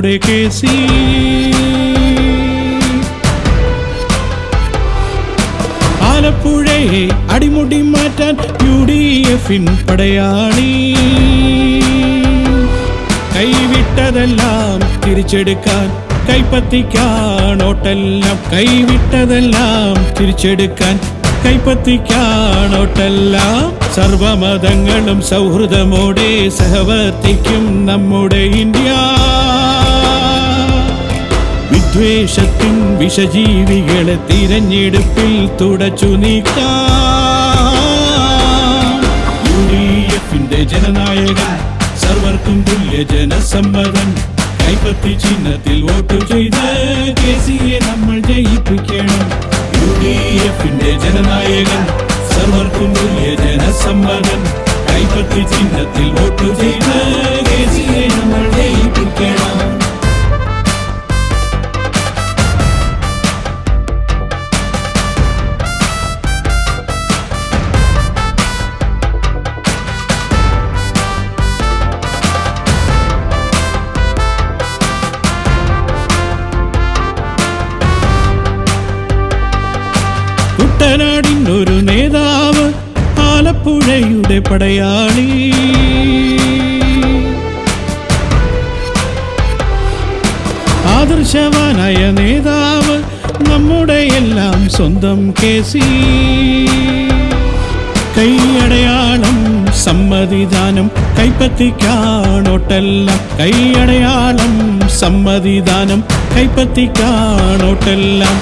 നമ്മുടെ കേസി. ആലപ്പുഴയെ അടിമുടി മാറ്റാൻ UDF-ൻ പടയാളി. കൈവിട്ടതെല്ലാം തിരിച്ചെടുക്കാൻ കൈപ്പത്തിക്കാണോട്ടെല്ലാം. കൈവിട്ടതെല്ലാം തിരിച്ചെടുക്കാൻ കൈപ്പത്തിക്കാണോട്ടെല്ലാം. സർവമതങ്ങളും സൗഹൃദമോടെ സഹവർത്തിക്കും നമ്മുടെ ഇന്ത്യ. വിദ്വേഷത്തിൻ വിഷജീവികളെ തിരഞ്ഞെടുപ്പിൽ തുടച്ചു നീക്കാം. UDF-ന്റെ ജനനായകൻ, സർവർക്കും തുല്യ ജനസമ്മതൻ. കൈപ്പത്തി ചിഹ്നത്തിൽ വോട്ട് ചെയ്ത് കേസിയെ നമ്മൾ ജയിപ്പിക്കണം. UDF-ന്റെ ജനനായകൻ, സർവർക്കും തുല്യ ജനസമ്മതൻ. കൈപ്പത്തി ചിഹ്നത്തിൽ വോട്ട് ചെയ്ത് കേസിയെ നമ്മൾ ജയിപ്പിക്കണം. കുട്ടനാടിനൊരു നേതാവ്, ആലപ്പുഴയുടെ പടയാളി. ആദർശവാനായ നേതാവ്, നമ്മുടെ എല്ലാം സ്വന്തം കേസി. കൈയടയാളം സമ്മതിദാനം കൈപ്പത്തിക്കാണോട്ടെല്ലാം. കൈയടയാളം സമ്മതിദാനം കൈപ്പത്തിക്കാണോട്ടെല്ലാം.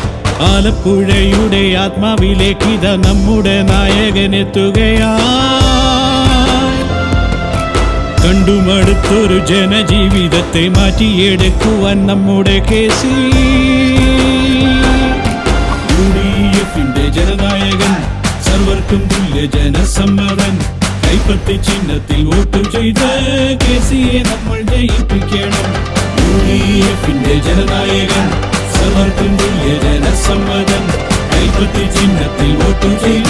ആലപ്പുഴയുടെ ആത്മാവിലേക്കിത നമ്മുടെ നായകനെത്തുകയാ. കണ്ടുമടുത്തൊരു ജനജീവിതത്തെ മാറ്റിയെടുക്കുവാൻ നമ്മുടെ കേസി. UDF-ന്റെ ജനനായകൻ, സർവർക്കും തുല്യ ജനസമ്മതൻ. കൈപ്പത്തി ചിഹ്നത്തിൽ വോട്ട് ചെയ്ത് കേസിയെ നമ്മൾ ജയിപ്പിക്കണം. UDF-ന്റെ ജനനായകൻ, സർവർക്കും തുല്യ ജനസമ്മതൻ. കൈപ്പത്തി ചിഹ്നത്തിൽ വോട്ട് ചെയ്ത്